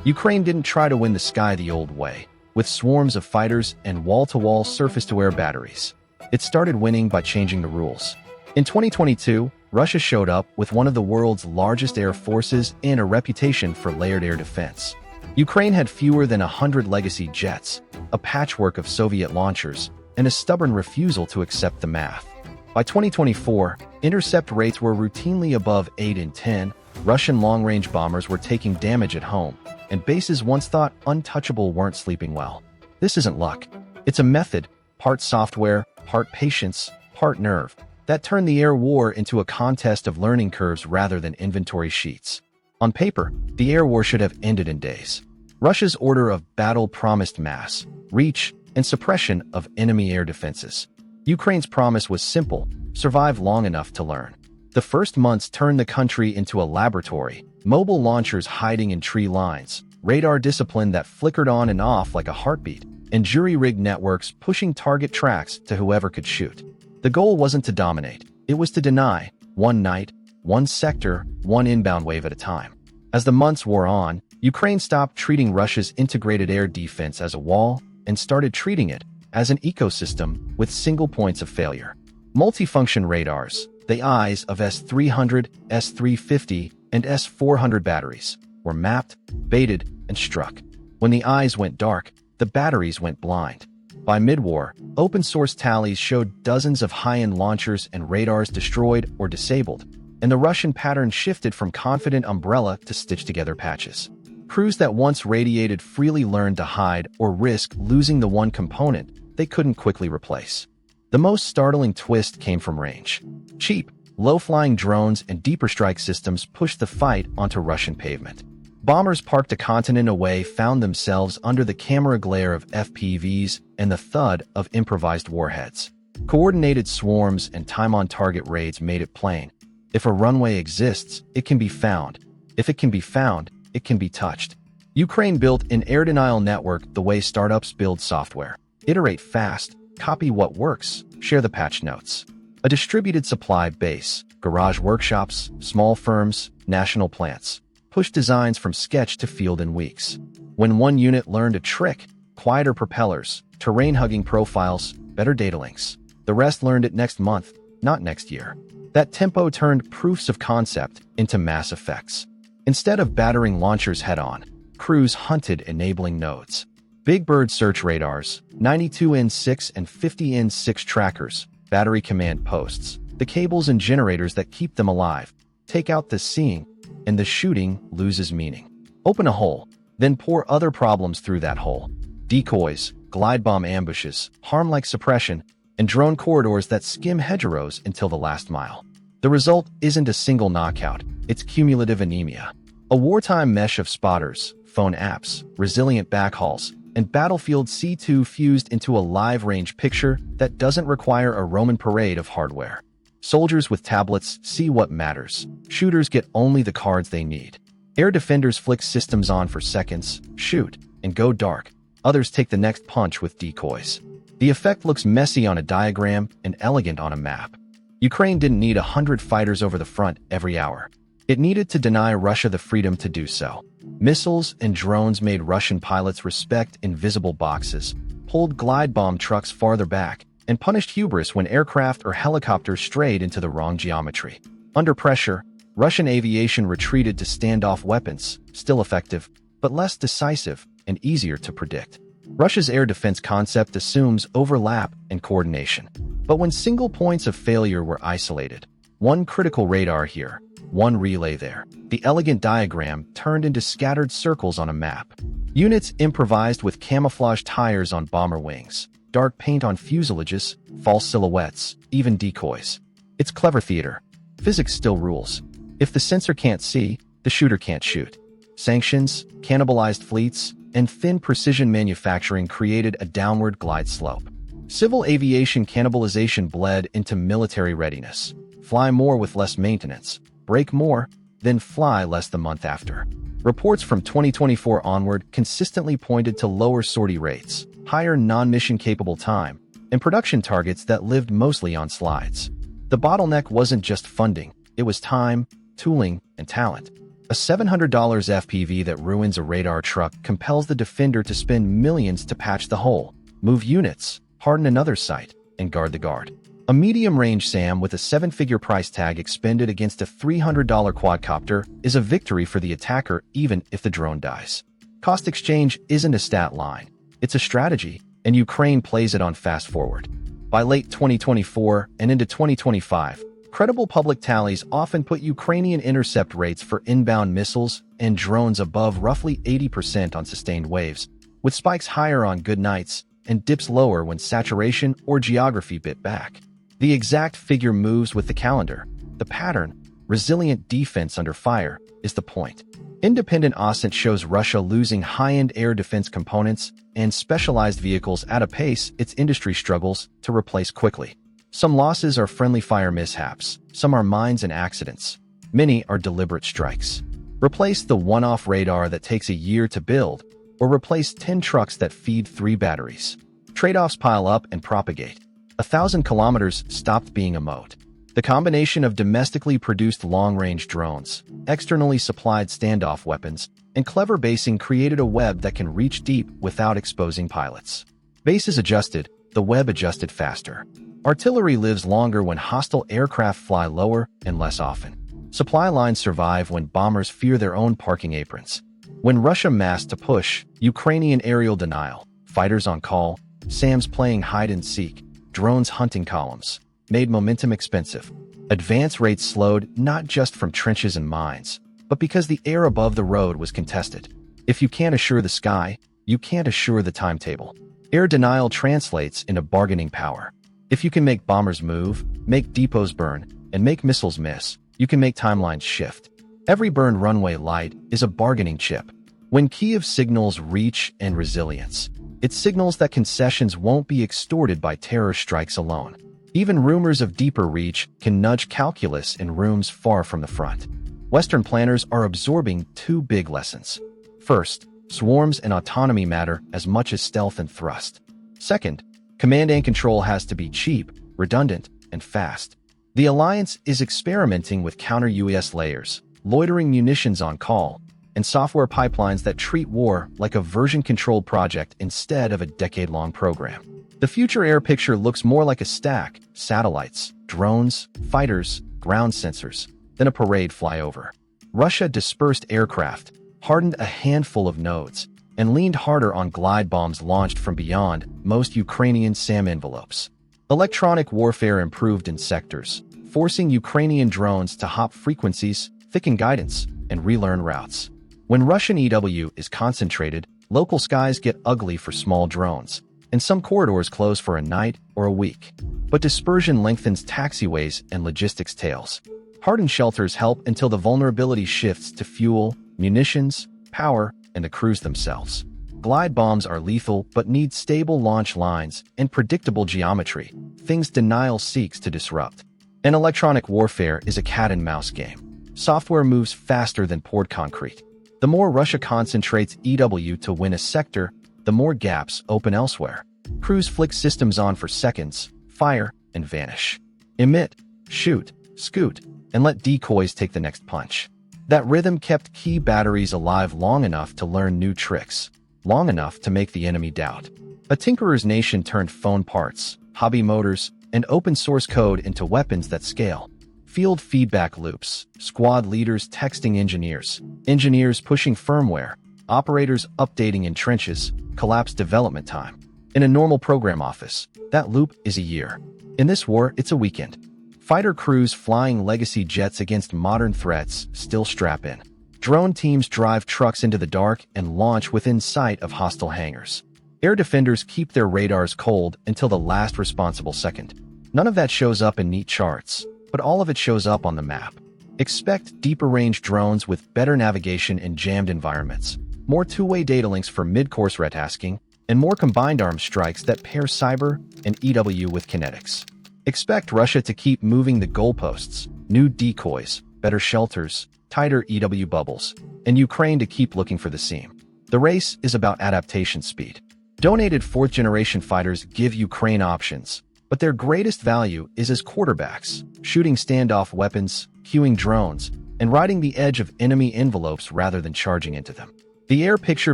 Ukraine didn't try to win the sky the old way, with swarms of fighters and wall-to-wall surface-to-air batteries. It started winning by changing the rules. In 2022, Russia showed up with one of the world's largest air forces and a reputation for layered air defense. Ukraine had fewer than 100 legacy jets, a patchwork of Soviet launchers, and a stubborn refusal to accept the math. By 2024, intercept rates were routinely above 8 in 10, Russian long-range bombers were taking damage at home, and bases once thought untouchable weren't sleeping well. This isn't luck. It's a method, part software, part patience, part nerve, that turned the air war into a contest of learning curves rather than inventory sheets. On paper, the air war should have ended in days. Russia's order of battle promised mass, reach, and suppression of enemy air defenses. Ukraine's promise was simple: survive long enough to learn. The first months turned the country into a laboratory, mobile launchers hiding in tree lines, radar discipline that flickered on and off like a heartbeat, and jury-rigged networks pushing target tracks to whoever could shoot. The goal wasn't to dominate, it was to deny, one night, one sector, one inbound wave at a time. As the months wore on, Ukraine stopped treating Russia's integrated air defense as a wall and started treating it as an ecosystem with single points of failure. Multifunction radars, the eyes of S-300, S-350, and S-400 batteries, were mapped, baited, and struck. When the eyes went dark, the batteries went blind. By mid-war, open-source tallies showed dozens of high-end launchers and radars destroyed or disabled, and the Russian pattern shifted from confident umbrella to stitched-together patches. Crews that once radiated freely learned to hide or risk losing the one component they couldn't quickly replace. The most startling twist came from range. Cheap, low-flying drones and deeper strike systems pushed the fight onto Russian pavement. Bombers parked a continent away found themselves under the camera glare of FPVs and the thud of improvised warheads. Coordinated swarms and time-on-target raids made it plain: if a runway exists, it can be found. If it can be found, it can be touched. Ukraine built an air denial network the way startups build software. Iterate fast, copy what works, share the patch notes. A distributed supply base, garage workshops, small firms, national plants. Push designs from sketch to field in weeks. When one unit learned a trick, quieter propellers, terrain-hugging profiles, better data links, the rest learned it next month, not next year. That tempo turned proofs of concept into mass effects. Instead of battering launchers head-on, crews hunted enabling nodes. Big Bird search radars, 92N6 and 50N6 trackers, battery command posts, the cables and generators that keep them alive. Take out the seeing, and the shooting loses meaning. Open a hole, then pour other problems through that hole. Decoys, glide bomb ambushes, harm-like suppression, and drone corridors that skim hedgerows until the last mile. The result isn't a single knockout, it's cumulative anemia. A wartime mesh of spotters, phone apps, resilient backhauls, and Battlefield C2 fused into a live-range picture that doesn't require a Roman parade of hardware. Soldiers with tablets see what matters. Shooters get only the cards they need. Air defenders flick systems on for seconds, shoot, and go dark. Others take the next punch with decoys. The effect looks messy on a diagram and elegant on a map. Ukraine didn't need 100 fighters over the front every hour. It needed to deny Russia the freedom to do so. Missiles and drones made Russian pilots respect invisible boxes, pulled glide bomb trucks farther back, and punished hubris when aircraft or helicopters strayed into the wrong geometry. Under pressure, Russian aviation retreated to standoff weapons, still effective, but less decisive and easier to predict. Russia's air defense concept assumes overlap and coordination. But when single points of failure were isolated, one critical radar here, one relay there, the elegant diagram turned into scattered circles on a map. Units improvised with camouflage tires on bomber wings, dark paint on fuselages, false silhouettes, even decoys. It's clever theater. Physics still rules. If the sensor can't see, the shooter can't shoot. Sanctions, cannibalized fleets, and thin precision manufacturing created a downward glide slope. Civil aviation cannibalization bled into military readiness. Fly more with less maintenance, break more, then fly less the month after. Reports from 2024 onward consistently pointed to lower sortie rates, higher non-mission capable time, and production targets that lived mostly on slides. The bottleneck wasn't just funding, it was time, tooling, and talent. A $700 FPV that ruins a radar truck compels the defender to spend millions to patch the hole, move units, harden another site, and guard the guard. A medium-range SAM with a seven-figure price tag expended against a $300 quadcopter is a victory for the attacker even if the drone dies. Cost exchange isn't a stat line. It's a strategy, and Ukraine plays it on fast forward. By late 2024 and into 2025, credible public tallies often put Ukrainian intercept rates for inbound missiles and drones above roughly 80% on sustained waves, with spikes higher on good nights and dips lower when saturation or geography bit back. The exact figure moves with the calendar. The pattern, resilient defense under fire, is the point. Independent OSINT shows Russia losing high-end air defense components and specialized vehicles at a pace its industry struggles to replace quickly. Some losses are friendly fire mishaps, some are mines and accidents. Many are deliberate strikes. Replace the one-off radar that takes a year to build, or replace 10 trucks that feed 3 batteries. Trade-offs pile up and propagate. 1,000 kilometers stopped being a moat. The combination of domestically produced long-range drones, externally supplied standoff weapons, and clever basing created a web that can reach deep without exposing pilots. Bases adjusted, the web adjusted faster. Artillery lives longer when hostile aircraft fly lower and less often. Supply lines survive when bombers fear their own parking aprons. When Russia massed to push, Ukrainian aerial denial, fighters on call, SAMs playing hide-and-seek, drones hunting columns, made momentum expensive. Advance rates slowed not just from trenches and mines, but because the air above the road was contested. If you can't assure the sky, you can't assure the timetable. Air denial translates into bargaining power. If you can make bombers move, make depots burn, and make missiles miss, you can make timelines shift. Every burned runway light is a bargaining chip. When Kyiv signals reach and resilience, it signals that concessions won't be extorted by terror strikes alone. Even rumors of deeper reach can nudge calculus in rooms far from the front. Western planners are absorbing 2 big lessons. First, swarms and autonomy matter as much as stealth and thrust. Second, command and control has to be cheap, redundant, and fast. The alliance is experimenting with counter-UAS layers, loitering munitions on call, and software pipelines that treat war like a version-controlled project instead of a decade-long program. The future air picture looks more like a stack, satellites, drones, fighters, ground sensors, than a parade flyover. Russia dispersed aircraft, hardened a handful of nodes, and leaned harder on glide bombs launched from beyond most Ukrainian SAM envelopes. Electronic warfare improved in sectors, forcing Ukrainian drones to hop frequencies, thicken guidance, and relearn routes. When Russian EW is concentrated, local skies get ugly for small drones, and some corridors close for a night or a week. But dispersion lengthens taxiways and logistics tails. Hardened shelters help until the vulnerability shifts to fuel, munitions, power, and the crews themselves. Glide bombs are lethal but need stable launch lines and predictable geometry, things denial seeks to disrupt. And electronic warfare is a cat-and-mouse game. Software moves faster than poured concrete. The more Russia concentrates EW to win a sector, the more gaps open elsewhere. Crews flick systems on for seconds, fire, and vanish. Emit, shoot, scoot, and let decoys take the next punch. That rhythm kept key batteries alive long enough to learn new tricks, long enough to make the enemy doubt. A tinkerer's nation turned phone parts, hobby motors, and open-source code into weapons that scale. Field feedback loops, squad leaders texting engineers, engineers pushing firmware, operators updating in trenches, collapsed development time. In a normal program office, that loop is a year. In this war, it's a weekend. Fighter crews flying legacy jets against modern threats still strap in. Drone teams drive trucks into the dark and launch within sight of hostile hangars. Air defenders keep their radars cold until the last responsible second. None of that shows up in neat charts, but all of it shows up on the map. Expect deeper-range drones with better navigation in jammed environments, more two-way data links for mid-course retasking, and more combined arms strikes that pair cyber and EW with kinetics. Expect Russia to keep moving the goalposts, new decoys, better shelters, tighter EW bubbles, and Ukraine to keep looking for the seam. The race is about adaptation speed. Donated fourth-generation fighters give Ukraine options, but their greatest value is as quarterbacks, shooting standoff weapons, queuing drones, and riding the edge of enemy envelopes rather than charging into them. The air picture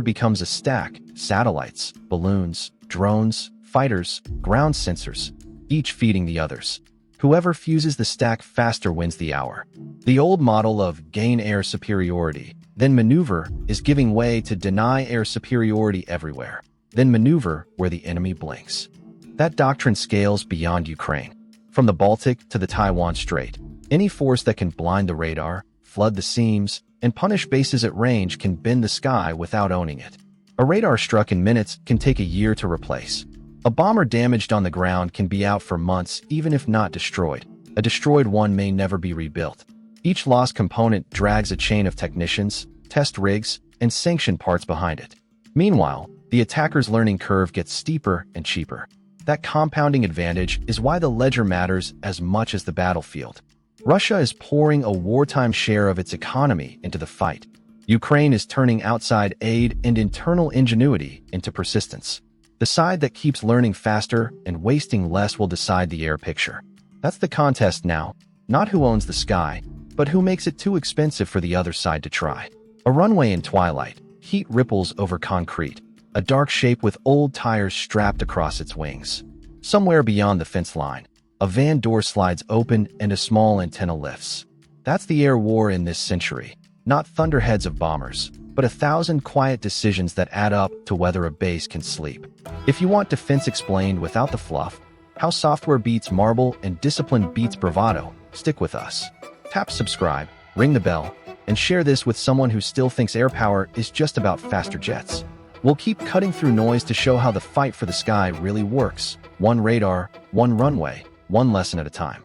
becomes a stack: satellites, balloons, drones, fighters, ground sensors, each feeding the others. Whoever fuses the stack faster wins the hour. The old model of gain air superiority, then maneuver, is giving way to deny air superiority everywhere, then maneuver where the enemy blinks. That doctrine scales beyond Ukraine. From the Baltic to the Taiwan Strait, any force that can blind the radar, flood the seams, and punish bases at range can bend the sky without owning it. A radar struck in minutes can take a year to replace. A bomber damaged on the ground can be out for months even if not destroyed. A destroyed one may never be rebuilt. Each lost component drags a chain of technicians, test rigs, and sanction parts behind it. Meanwhile, the attacker's learning curve gets steeper and cheaper. That compounding advantage is why the ledger matters as much as the battlefield. Russia is pouring a wartime share of its economy into the fight. Ukraine is turning outside aid and internal ingenuity into persistence. The side that keeps learning faster and wasting less will decide the air picture. That's the contest now, not who owns the sky, but who makes it too expensive for the other side to try. A runway in twilight, heat ripples over concrete, a dark shape with old tires strapped across its wings. Somewhere beyond the fence line, a van door slides open and a small antenna lifts. That's the air war in this century, not thunderheads of bombers, but 1,000 quiet decisions that add up to whether a base can sleep. If you want defense explained without the fluff, how software beats marble and discipline beats bravado, stick with us. Tap subscribe, ring the bell, and share this with someone who still thinks air power is just about faster jets. We'll keep cutting through noise to show how the fight for the sky really works. One radar, one runway, one lesson at a time.